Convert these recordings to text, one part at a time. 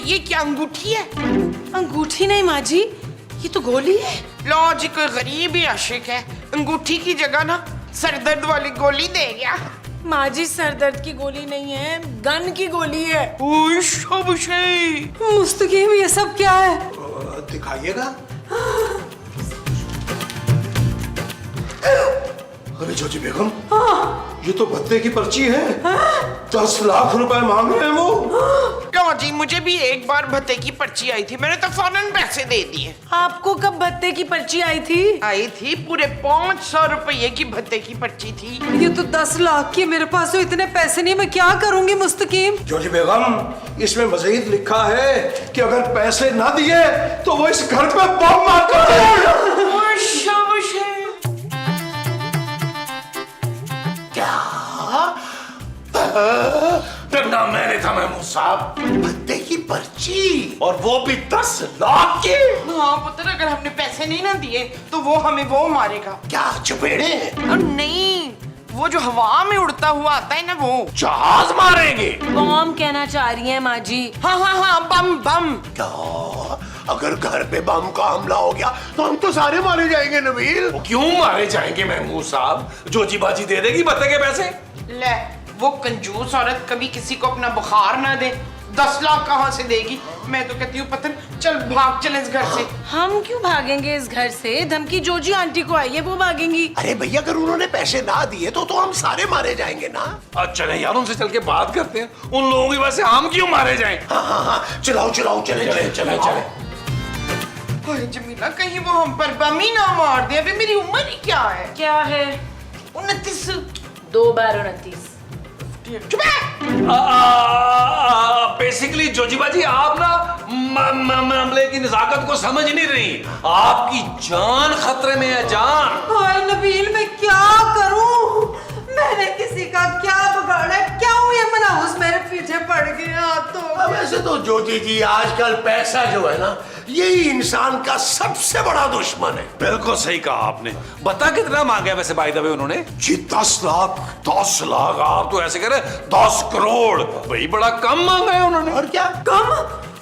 ये क्या अंगूठी है? अंगूठी नहीं माँ जी, ये तो गोली है। लो जी, कोई गरीब ही आशिक है, अंगूठी की जगह ना सरदर्द वाली गोली दे गया। माँ जी सर दर्द की गोली नहीं है, गन की गोली है। मुस्तकीम ये सब क्या है? दिखाइएगा। अरे जोजी बेगम, ये तो भत्ते की पर्ची है। 10 लाख रुपए मांग रहे हैं वो। लो जी, मुझे भी एक बार भत्ते की पर्ची आई थी, मैंने तो फौरन पैसे दे दिए। आपको कब भत्ते की पर्ची आई थी? आई थी, पूरे 500 रुपये की भत्ते की पर्ची थी। ये तो 10 लाख की, मेरे पास तो इतने पैसे नहीं, मैं क्या करूंगी मुस्तकीम? जोजी बेगम, इसमें मजीद लिखा है कि अगर पैसे ना दिए तो वो इस घर पे बम मार कर देगा। डरना मैंने था महमूद साहब। भत्ते की पर्ची, और वो भी 10 लाख की। हाँ पुत्र, अगर हमने पैसे नहीं ना दिए तो वो हमें वो मारेगा। क्या चुपेड़े? और नहीं, वो जो हवा में उड़ता हुआ आता है ना, वो जहाज मारेंगे। बम कहना चाह रही है माँ जी। हाँ हाँ हाँ, बम बम। क्या अगर घर पे बम का हमला हो गया तो हम तो सारे मारे जाएंगे नबील। वो क्यों मारे जाएंगे महमूद साहब? जोजी बाजी दे देगी भत्ते के पैसे। ले, वो कंजूस औरत कभी किसी को अपना बुखार ना दे, 10 लाख कहाँ से देगी? मैं तो कहती हूँ पतन, चल भाग चले इस घर से। हम क्यों भागेंगे इस घर से? धमकी जोजी आंटी को आई है, वो भागेंगी। अरे भैया, अगर उन्होंने पैसे ना दिए तो हम सारे मारे जाएंगे ना। अच्छा नहीं यार, उनसे चल के बात करते हैं। उन लोगों की वजह से हम क्यों मारे जाएं? हाँ, चलाओ चलाओ, चले चले चले चले। अरे जमीला, कहीं वो हम पर बम ही ना मार दे। अभी मेरी उम्र ही क्या है? क्या है? 29। 2 बार 29। चुप है। बेसिकली जोजी बाजी, आप ना मामले की नजाकत को समझ नहीं रही। आपकी जान खतरे में है, जान। हाय नबील, मैं क्या करूं? मैंने किसी का क्या बिगाड़ा? क्यों ये मनाउस मेरे पीछे पड़ गया? तो वैसे तो ज्योति जी, आजकल पैसा जो है ना, यही इंसान का सबसे बड़ा दुश्मन है। बिल्कुल सही कहा आपने। बता कितना मांगा वैसे बाय द वे उन्होंने? जी 10 लाख। 10 लाख? आप तो ऐसे कह रहे 10 करोड़। भाई बड़ा कम मांगा है उन्होंने। और क्या कम?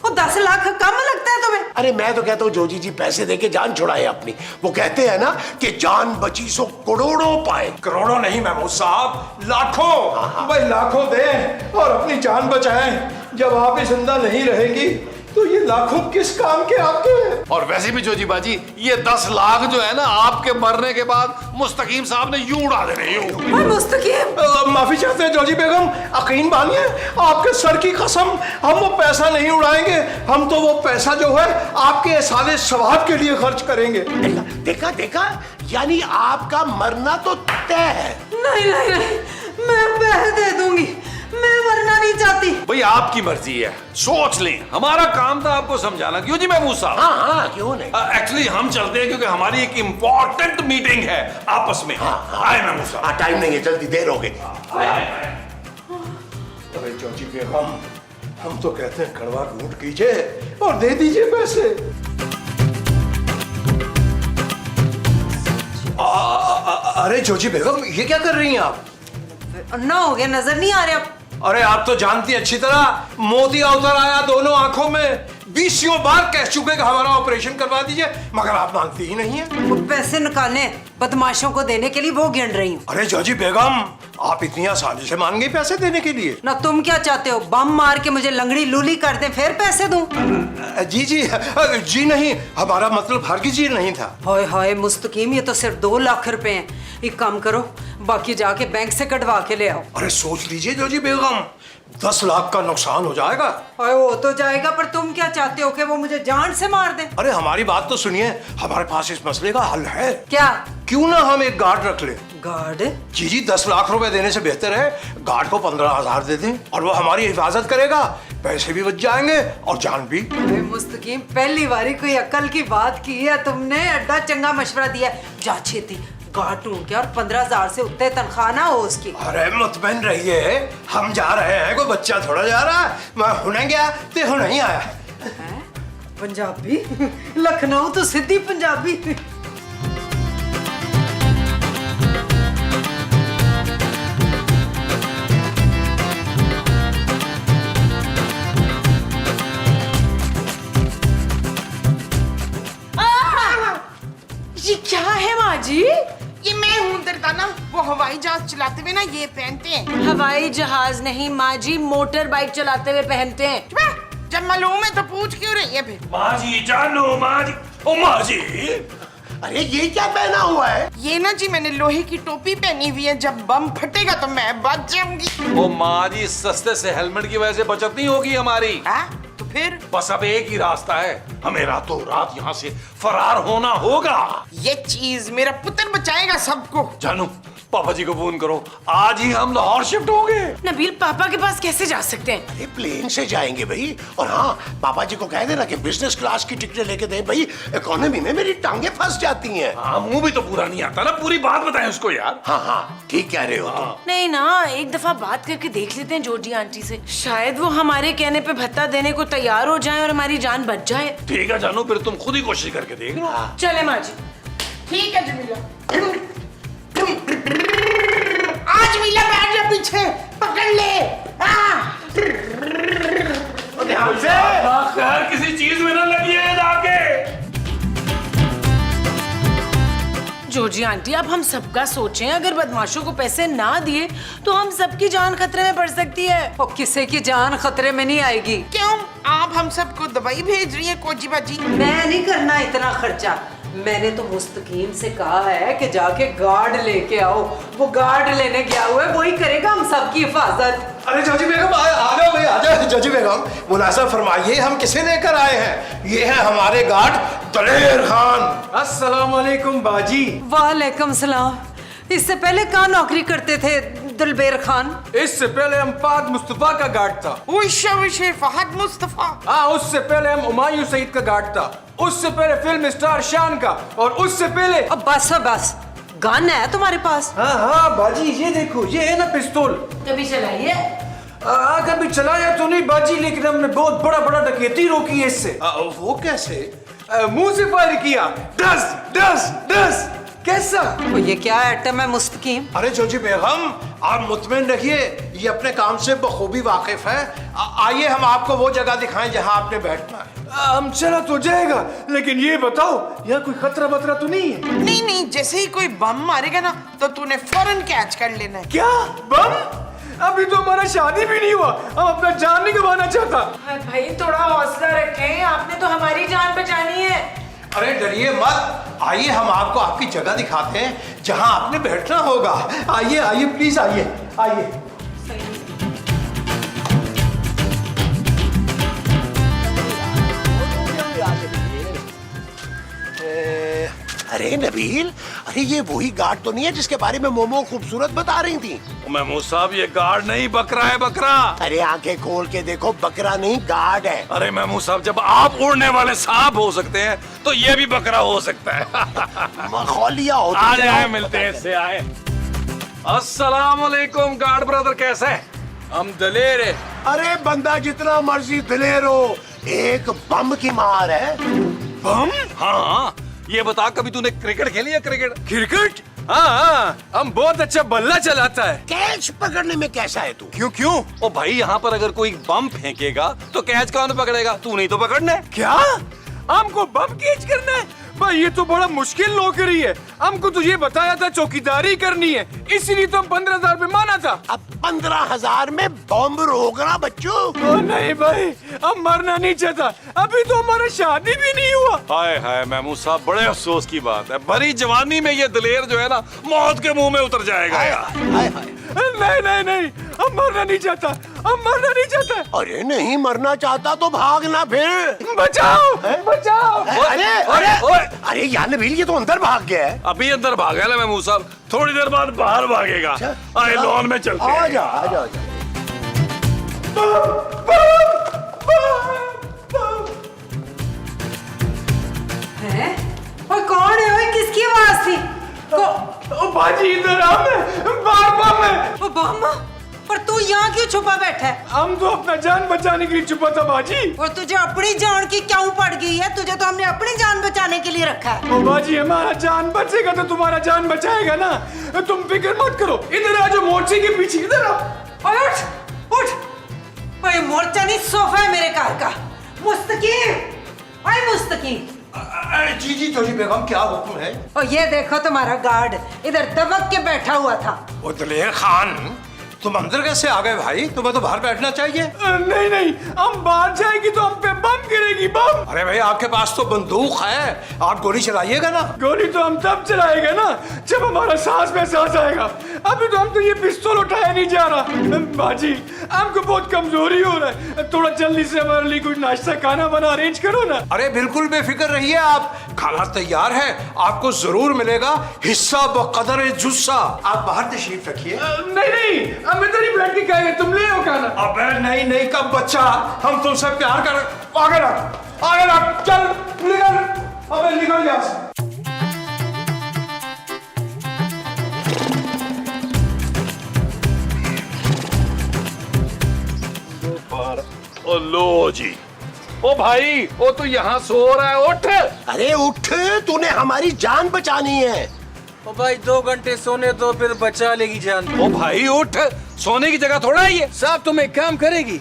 वो 10 लाख कम लगता है तुम्हें? अरे मैं तो कहता हूँ जोजी जी पैसे देके जान छुड़ाए अपनी। वो कहते हैं ना कि जान बची सो करोड़ों पाए। करोड़ों नहीं महमूद साहब, लाखों। भाई लाखों दें और अपनी जान बचाएं। जब आप ही जिंदा नहीं रहेंगी तो ये लाखों किस काम के आपके हैं? और वैसे भी जोजी बाजी, ये 10 लाख जो है ना, आपके मरने के बाद मुस्तकीम साहब ने यूं उड़ा देने, यूं। मुस्तकीम, माफी चाहते हैं जोजी बेगम, यकीन मानिए आपके सर की कसम, हम वो पैसा नहीं उड़ाएंगे। हम तो वो पैसा जो है आपके साले सवाब के लिए खर्च करेंगे। देखा देखा, यानी आपका मरना तो तय है। नहीं नहीं नहीं, मैं पैसे दे दूंगी, मैं मरना नहीं चाहती। भाई आपकी मर्जी है, सोच लें। हमारा काम था आपको समझाना। क्यों जी महमूद साहब? हाँ हाँ, क्यों नहीं। एक्चुअली हम चलते हैं क्योंकि हमारी एक इम्पोर्टेंट मीटिंग है आपस में। आए महमूद साहब। टाइम नहीं है, जल्दी, देर हो गई। अरे जोजी बेगम, हम तो कहते हैं कड़वा घूंट कीजिए और दे दीजिए पैसे। अरे जोजी बेगम, ये क्या कर रही हैं आप? अन्ना हो गया, नजर नहीं आ रहा। अरे आप तो जानती हैं अच्छी तरह, मोतिया उतर आया दोनों आंखों में। 20 बार कह चुके कि हमारा ऑपरेशन करवा दीजिए, मगर आप मानती ही नहीं है। वो पैसे निकालने बदमाशों को देने के लिए वो गिन रही हूँ। अरे जोजी बेगम, आप इतनी आसानी से मान गई पैसे देने के लिए? ना तुम क्या चाहते हो, बम मार के मुझे लंगड़ी लूली कर दे फिर पैसे दूं? जी जी जी नहीं, हमारा मतलब हरगिज़ जी नहीं था। हाय हाय मुस्तकीम, ये तो सिर्फ 2 लाख रुपए हैं। एक काम करो, बाकी जाके बैंक से कटवा के ले आओ। अरे सोच लीजिए जोजी बेगम, 10 लाख का नुकसान हो जाएगा। हाय हो तो जाएगा, पर तुम क्या चाहते हो कि वो मुझे जान से मार दे? अरे हमारी बात तो सुनिए, हमारे पास इस मसले का हल है। क्या? क्यों ना हम एक गार्ड रख ले? गार्ड? जी जी, 10 लाख रुपए देने से बेहतर है गार्ड को 15,000 दे दें और वो हमारी हिफाजत करेगा, पैसे भी बच जाएंगे और जान भी। मुस्तकीम, पहली बारी कोई अकल की बात की है तुमने। अड्डा चंगा मशवरा दिया। जा छेती गार्ड ढूंढ के, और 15,000 से उत्ते तनख्वाह ना हो उसकी। अरे मुतमईन रहिए, हम जा रहे हैं, कोई बच्चा थोड़ा जा रहा है। मैं हुने गया ते हुने ही आया। पंजाबी? लखनऊ तो सीधी पंजाबी। हवाई जहाज चलाते हुए ना ये पहनते हैं। हवाई जहाज नहीं माँ जी, मोटर बाइक चलाते हुए पहनते हैं। जब मालूम है तो पूछ क्यों रही है फिर? माँ जी जानो माँ जी, ओ माँ जी अरे ये क्या पहना हुआ है? ये ना जी मैंने लोहे की टोपी पहनी हुई है, जब बम फटेगा तो मैं बच जाऊंगी। ओ माँ जी, सस्ते से हेलमेट की वजह से बचत नहीं होगी हमारी। तो फिर बस अब एक ही रास्ता है, हमें रातों रात यहाँ से फरार होना होगा। ये चीज मेरा पुत्र बचाएगा सबको। जानू पापा जी को फोन करो, आज ही हम लाहौर शिफ्ट होंगे। नबील पापा के पास कैसे जा सकते हैं? अरे प्लेन से जाएंगे भाई। और हाँ, पापा जी को कह देना कि बिजनेस क्लास की टिकटें लेके दें भाई, इकोनॉमी में मेरी टांगे फंस जाती हैं। हाँ, मुंह भी तो पूरा नहीं आता ना, पूरी बात बताएं उसको यार। हाँ ठीक कह रहे हो तुम। नहीं ना, एक दफा बात करके देख लेते हैं जॉर्जी आंटी से, शायद वो हमारे कहने पे भत्ता देने को तैयार हो जाए और हमारी जान बच जाए। ठीक है जानू, फिर तुम खुद ही कोशिश करके देख लो। चले माँ जी। ठीक है जमीला, आज मिला बैठ जा पीछे, पकड़ ले। ध्यान से। खैर किसी चीज में ना लगिए जाके। जॉर्जी आंटी, अब हम सबका सोचें, अगर बदमाशों को पैसे ना दिए तो हम सबकी जान खतरे में पड़ सकती है। और किसी की जान खतरे में नहीं आएगी। क्यों? आप हम सबको दवाई भेज रही है कोजी बाजी? मैं नहीं करना इतना खर्चा। मैंने तो मुस्तकीम से कहा है कि जाके गार्ड लेके आओ। वो गार्ड लेने गया हुआ है, वही करेगा हम सबकी हिफाजत। अरे जजी बेगम आ जाओ भाई, आ जाओ जजी बेगम। मुलाजा फरमाइए, हम किसे लेकर आए हैं? ये है हमारे गार्ड दलेर खान। अस्सलाम वालेकुम बाजी। वालेकुम सलाम। इससे पहले कहाँ नौकरी करते थे दलबेर खान? इससे पहले हम फहद मुस्तफा का गार्ड था। उशे फहद मुस्तफा। हाँ, उससे पहले हम हुमायूं सईद का गार्ड था। उससे पहले फिल्म स्टार शान का, और उससे पहले अब बस गन है तुम्हारे पास? हाँ बाजी, ये देखो, ये है ना पिस्तौल। कभी चलाइए। कभी चलाया तो नहीं बाजी, लेकिन हमने बहुत बड़ा डकैती रोकी है इससे। वो कैसे? मुंह से फायर किया, डस डस डस। कैसा? तो ये क्या आइटम है मुस्तकीम? अरे जोजी बेगम, आप मुतमिन रहिए, ये अपने काम से बखूबी वाकिफ है। आइए हम आपको वो जगह दिखाएं जहां आपने बैठना है। हम चला तो जाएगा, लेकिन ये बताओ यहाँ कोई खतरा बतरा तो नहीं है? नहीं, जैसे ही कोई बम मारेगा ना तो तूने फौरन कैच कर लेना है। क्या बम? अभी तो हमारा शादी भी नहीं हुआ, हम अपना जान नहीं गंवाना चाहता। भाई थोड़ा हौसला रखें, आपने तो हमारी जान बचानी है। अरे डरिए मत, आइए हम आपको आपकी जगह दिखाते हैं जहां आपने बैठना होगा। आइए प्लीज आइए। अरे नबील, अरे ये वही गार्ड तो नहीं है जिसके बारे में मोमो खूबसूरत बता रही थी? महमूद साहब, ये गार्ड नहीं, बकरा है, बकरा। अरे आंखें खोल के देखो, बकरा नहीं गार्ड है। अरे महमूद साहब, जब आप उड़ने वाले सांप हो सकते हैं तो ये भी बकरा हो सकता है। मखौलिया होता आज आए, मिलते हैं, इससे आए। अस्सलाम वालेकुम गार्ड ब्रदर, कैसे हैं? हम दलेर है। अरे बंदा जितना मर्जी दिलेर हो, एक बम की मार है। बम? हाँ, ये बता, कभी तूने क्रिकेट खेली है? क्रिकेट? हाँ, हम बहुत अच्छा बल्ला चलाता है। कैच पकड़ने में कैसा है तू? क्यों? ओ भाई, यहाँ पर अगर कोई बम फेंकेगा तो कैच कौन पकड़ेगा? तू नहीं तो पकड़ना है। क्या? हमको बम कैच करना है? भाई ये तो बड़ा मुश्किल नौकरी है। हमको तो ये बताया था चौकीदारी करनी है, इसीलिए तो हम 15,000 पे माना था। अब 15,000 में बम रोकना बच्चों? ओ नहीं भाई, हम मरना नहीं चाहता, अभी तो हमारा शादी भी नहीं हुआ। हाय हाय महमूद साहब, बड़े अफसोस की बात है, भरी जवानी में ये दलेर जो है ना, मौत के मुंह में उतर जाएगा यार। नहीं, हम मरना नहीं चाहता, हम मरना नहीं चाहता। अरे नहीं मरना चाहता तो भागना फिर। बचाओ, बचाओ। अरे यार नबील, ये तो अंदर भाग गया है। अभी अंदर भागा है महमूद साहब, थोड़ी देर बाद बाहर भागेगा। आए लॉन में चलते हैं। आजा। हैं? ओए कौन है? ओए किसकी आवाज थी? ओ बाजी इधर आ, बम है। ओ बम? पर तू यहाँ क्यों छुपा बैठा है? हम तो अपना जान बचाने के लिए छुपा था बाजी। और तुझे अपनी जान की क्यों पड़ गई है? तुझे तो हमने अपनी जान बचाने के लिए रखा है। ओ बाजी, हमारा जान बचेगा तो तुम्हारा जान बचाएगा ना, तुम फिक्र मत करो। इधर आ जाओ, मोर्चे के पीछे इधर आओ। उठ। ओए मोर्चा नहीं, सोफा है मेरे घर का। मुस्तकीम, ओए मुस्तकीम। जी जी जोजी बेगम, क्या हुक्म है? और ये देखो तुम्हारा गार्ड इधर दबक के बैठा हुआ था। वो दलेर खान, तुम अंदर कैसे आ गए भाई? तुम्हें तो बाहर बैठना चाहिए। नहीं नहीं, हम बाहर जाएंगे तो हम पे बम गिरेगी, बम। अरे भाई, आपके पास तो बंदूक है, आप गोली चलाइएगा ना। गोली तो हम तब चलाएंगे ना जब हमारा सांस में सांस आएगा। अभी तो हम तो ये पिस्तौल उठाया नहीं जा रहा। बाजी, हमको बहुत कमजोरी हो रहा है, थोड़ा जल्दी से हमारे लिए कुछ नाश्ता खाना बना अरेंज करो ना। अरे बिल्कुल बेफिक्र रहिए आप, खाना तैयार है, आपको जरूर मिलेगा हिस्सा बकदर जुस्सा। आप बाहर तशरीफ रखिए। नहीं नहीं, हम इधर ही बैठ के खाएंगे, तुम ले आओ खाना। अबे नहीं नहीं, कब बच्चा, हम तुमसे प्यार कर। आगे रख, चल निकल, अबे निकल यहाँ से। ओ लो जी, ओ भाई, ओ तू यहाँ सो रहा है, उठ। अरे उठ, तूने हमारी जान बचानी है। ओ भाई 2 घंटे सोने तो फिर बचा लेगी जान। ओ भाई उठ, सोने की जगह थोड़ा है ये। साहब तुम एक काम करेगी,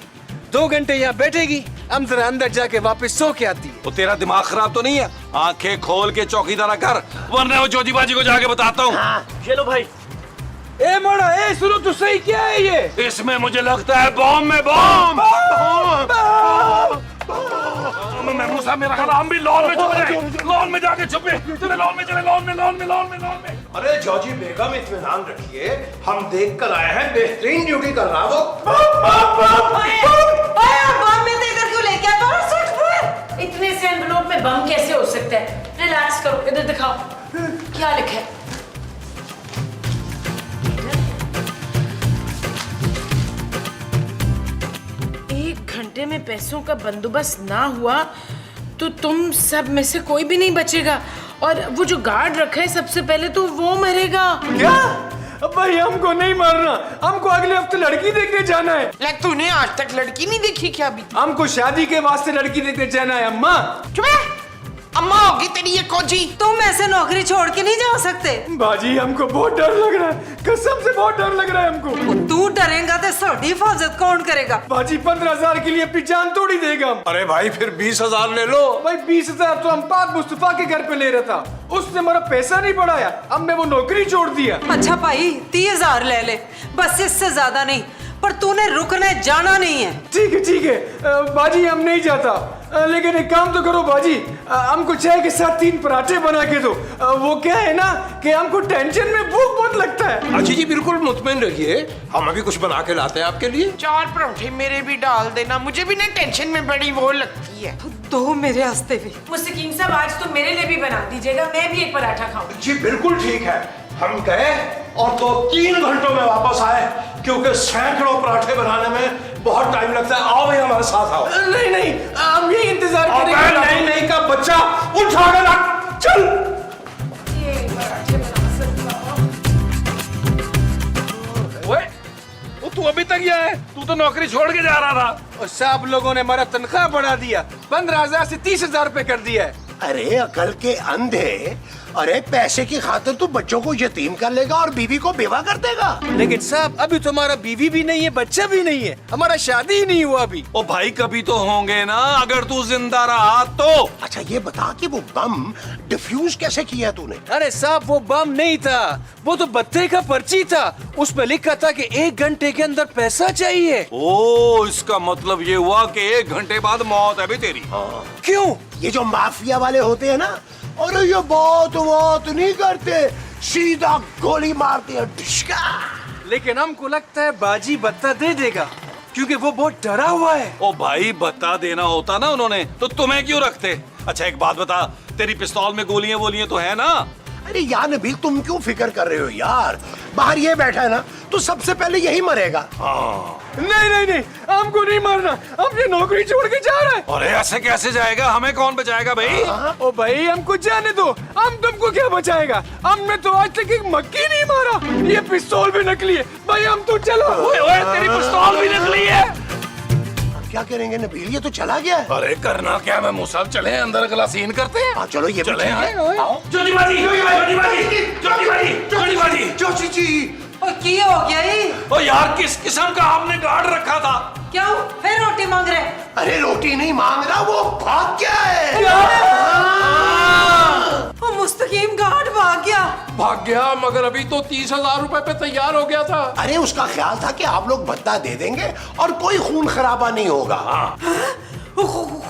2 घंटे यहाँ बैठेगी, हम जरा अंदर जाके वापस सो के आती है। तो तेरा दिमाग खराब तो नहीं है? आंखें खोल के चौकीदारा कर, वरना वो जोजी बाजी को जाके बताता हूँ। चलो भाई। ए मोड़ा, ए सुनो तो सही, क्या है ये? इसमें मुझे लगता है बॉम्ब में बॉम्ब। मैं मूसा मेरा हराम भी लॉन में छुप जाए, लॉन में जाके छुपे, चले लॉन में, चले लॉन में, लॉन में, लॉन में, लॉन में। अरे जॉजी बेगम, इत्मीनान रखिए, हम देख कर आए हैं, बेहतरीन ड्यूटी कर रहा वो। इतने से एनवलप में बम कैसे हो सकता है? रिलैक्स करो, इधर दिखाओ क्या लिखा है। 1 घंटे में पैसों का बंदोबस्त ना हुआ तो तुम सब में से कोई भी नहीं बचेगा, और वो जो गार्ड रखा है सबसे पहले तो वो मरेगा। क्या? अब भाई हमको नहीं मारना, हमको अगले हफ्ते लड़की देखने जाना है। ले, तूने आज तक लड़की नहीं देखी क्या अभी? हमको शादी के वास्ते लड़की देखने जाना है अम्मा। चुप है, अम्मा होगी तेरी ये कोजी। तुम ऐसे नौकरी छोड़ के नहीं जा सकते। बाजी हमको बहुत डर लग रहा है, कसम से बहुत डर लग रहा है हमको। तू डरेगा तो साड़ी हिफाजत कौन करेगा? बाजी 15,000 के लिए अपनी जान तोड़ी देगा हम। अरे भाई, फिर 20,000 ले लो। भाई 20,000 तो हम पाक मुस्तफा के घर पे ले रहा था, उसने हमारा पैसा नहीं बढ़ाया, हमने वो नौकरी छोड़ दिया। अच्छा भाई 30,000 ले ले, बस इससे ज्यादा नहीं, पर तूने रुकने जाना नहीं है। ठीक है बाजी, हम नहीं जाता, लेकिन एक काम तो करो बाजी, हमको चाय के साथ 3 पराठे बना के दो। वो क्या है ना कि हमको टेंशन में भूख बहुत लगता है। अच्छी जी, बिल्कुल मुतमिन रहिए, हम अभी कुछ बना के लाते हैं आपके लिए। 4 पराठे मेरे भी डाल देना, मुझे भी ना टेंशन में बड़ी वो लगती है। दो मेरे हंसते भी। मुस्तकीम साहब, आज तो मेरे लिए भी बना दीजिएगा, मैं भी एक पराठा खाऊं। जी बिल्कुल ठीक है, हम गए और तो 3 घंटों में वापस आए, क्योंकि सैकड़ों पराठे बनाने में बहुत टाइम लगता है। आओ भाई, हमारे साथ आओ। नहीं, हम यही इंतजार अबे करेंगे। नहीं का बच्चा, उठ आगे रख, चल। ये पराठे बना सकता हूं। ओए, वो तू अभी तक यहाँ है? तू तो नौकरी छोड़ के जा रहा था। और सब लोगों ने हमारा तनख्वाह बढ़ा दिया, 15,000 से 30,000 पे कर दिया है। अरे अकल के अंधे, अरे पैसे की खातिर तू बच्चों को यतीम कर लेगा और बीवी को बेवा कर देगा। लेकिन साहब अभी तो हमारा बीवी भी नहीं है, बच्चा भी नहीं है, हमारा शादी ही नहीं हुआ अभी। ओ भाई, कभी तो होंगे ना, अगर तू जिंदा रहा तो। अच्छा ये बता कि वो बम डिफ्यूज कैसे किया तूने? अरे साहब वो बम नहीं था, वो तो बत्ते का पर्ची था, उस पे लिखा था कि 1 घंटे के अंदर पैसा चाहिए। ओ, इसका मतलब ये हुआ कि 1 घंटे बाद मौत है भी तेरी। क्यों? ये जो माफिया वाले होते हैं ना, और ये बात नहीं करते, सीधा गोली मारते हैं, डिशका। लेकिन हमको लगता है बाजी बत्ता दे देगा, क्योंकि वो बहुत डरा हुआ है। ओ भाई, बता देना होता ना उन्होंने तो तुम्हें क्यों रखते? अच्छा एक बात बता, तेरी पिस्तौल में गोलियां वोलियां तो है ना? अरे यार नबील, तुम क्यों फिक्र कर रहे हो यार? बाहर ये बैठा है ना, तो सबसे पहले यही मरेगा। नहीं, हमको नहीं मारना, हम ये नौकरी छोड़ के जा रहे हैं। अरे ऐसे कैसे जाएगा? हमें कौन बचाएगा भाई? ओ भाई हमको जाने दो, हम तुमको क्या बचाएगा? हमने तो आज तक एक मक्खी नहीं मारा, ये पिस्तौल भी नकली है। भाई हम तो चलो। ओए, तेरी पिस्तौल भी निकली है। क्या करेंगे नबील, ये तो चला गया है। अरे करना क्या, मैं मुसाफ चले अंदर अगला सीन करते हैं। हाँ चलो, ये भी चले ठीक है। जोजी जोशी, और की हो गया ये? ओ यार, किस किस्म का आपने गार्ड रखा था? क्यों फिर रोटी मांग रहे? अरे रोटी नहीं मांग रहा, वो भाग गया है। मुस्तकीम गार्ड भाग गया। भाग गया, मगर अभी तो 30,000 रुपए पे तैयार हो गया था। अरे उसका ख्याल था कि आप लोग भत्ता दे देंगे और कोई खून खराबा नहीं होगा।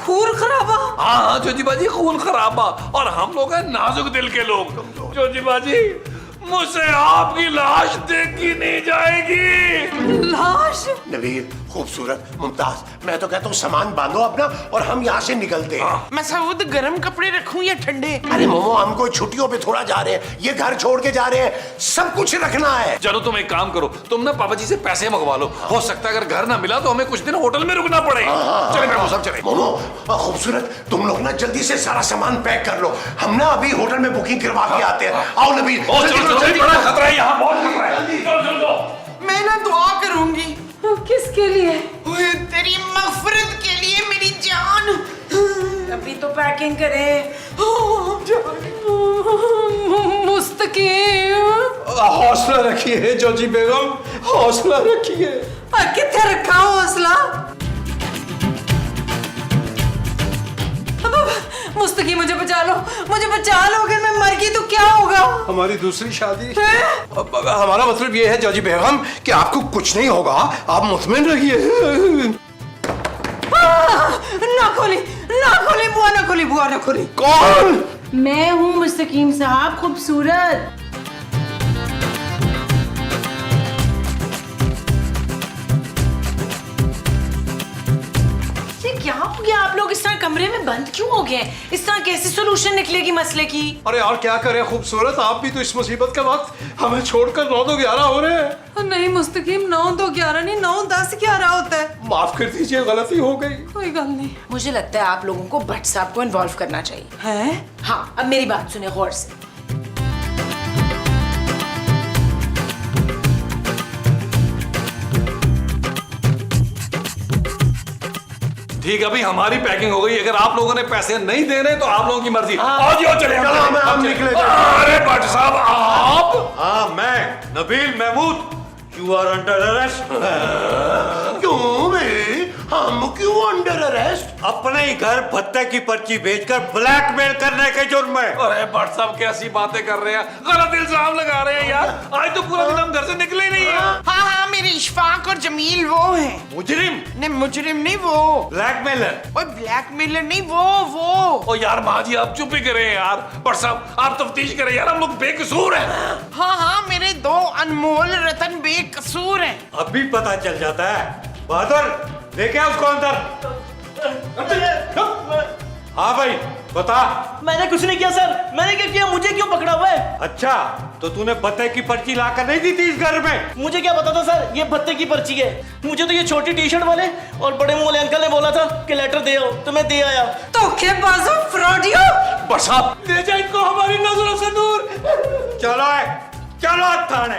खून खराबा? हाँ जोजी बाजी, खून खराबा। और हम लोग हैं नाजुक दिल के लोग। जोजी बाजी, मुझसे आपकी लाश देखी नहीं जाएगी। लाश? नबील, खूबसूरत, मुमताज, मैं तो कहता हूँ सामान बांधो अपना और हम यहाँ से निकलते हैं। मसूद, गर्म कपड़े रखूं या ठंडे? अरे मोमो, हम कोई छुट्टियों पे थोड़ा जा रहे हैं, ये घर छोड़ के जा रहे हैं, सब कुछ रखना है। चलो तुम एक काम करो, तुम ना पापा जी से पैसे मंगवा लो। हो सकता है अगर घर ना मिला तो हमें कुछ दिन होटल में रुकना पड़े। चले मेरे सब चले। मोमो, खूबसूरत, तुम लोग ना जल्दी से सारा सामान पैक कर लो, हम ना अभी होटल में बुकिंग करवा के आते हैं। आओ नबील, जल्दी बड़ा खतरा है यहाँ, बहुत खतरा है। चलो। मैं ना दुआ करूंगी। किसके लिए? ओए, तेरी मगफिरत के लिए मेरी जान। अभी तो पैकिंग करें। मुस्तकीम, हौसला रखिए जोजी बेगम, हौसला रखिए। किथे रखा हौसला? मुस्तकीम, मुझे बचा लो, मुझे बचा लो। अगर मैं मर गई तो क्या होगा? हमारी दूसरी शादी। हमारा मतलब ये है जोजी बेगम कि आपको कुछ नहीं होगा, आप मुतमिन रहिए। ना खोली, ना खोली बुआ, ना खोली बुआ, ना खोली। कौन? मैं हूँ मुस्तकीम साहब, खूबसूरत। ये क्या हो गया? आप लोग इस तरह कमरे में बंद क्यों हो गए? इस तरह कैसे सोल्यूशन निकलेगी मसले की? अरे यार क्या करें खूबसूरत, आप भी तो इस मुसीबत के वक्त हमें छोड़कर 9 तो 11 हो रहे हैं। नहीं मुस्तकीम, 9 तो 11 नहीं, 9 10 11 होता है। माफ कर दीजिए, गलती हो गई। कोई गल नहीं। मुझे लगता है आप लोगों को भट्ट साहब को इन्वॉल्व करना चाहिए। है? हाँ, अब मेरी बात सुने गौर से। ठीक है, अभी हमारी पैकिंग हो गई। अगर आप लोगों ने पैसे नहीं देने तो आप लोगों की मर्जी। आओ जी, आओ, चले हम निकले। अरे भट्ट साहब, आप? हाँ, मैं Nabeel Mahmood, you are under arrest. क्यों भाई, हम क्यों अंडर अरेस्ट? अपने ही घर भत्ते की पर्ची बेचकर ब्लैकमेल करने के जुर्म में। अरे भट्ट साहब, कैसी बातें कर रहे हैं, गलत इल्जाम लगा रहे हैं यार। आज तो पूरा दिन हम घर से निकले ही नहीं है। हाँ हाँ, मेरे इशफाक और जमील वो हैं। मुजरिम? नहीं, मुजरिम नहीं वो। ब्लैकमेलर? ओए, ब्लैकमेलर नहीं वो। ओ यार माँ जी, आप चुप ही करें यार। भट्ट साहब, आप तफ्तीश करें यार, हम लोग बेकसूर हैं। हाँ हाँ, मेरे 2 अनमोल रतन बेकसूर हैं। अभी पता चल जाता है। बहादुर, लेके आओ उसको अंदर। हाँ भाई, बता। मैंने कुछ नहीं किया सर। मैंने क्या किया? मुझे क्यों पकड़ा हुआ है? अच्छा, तो तूने भत्ते की पर्ची लाकर नहीं दी थी इस घर में? मुझे क्या पता था सर, ये भत्ते की पर्ची है। मुझे तो ये छोटी टी शर्ट वाले और बड़े मुंह वाले अंकल ने बोला था कि लेटर दे आओ, तो मैं दे आया। धोखेबाजो, फ्रॉडियो। भट्ट साहब, ले जाए इनको हमारी नजरों से दूर। चलो थाने।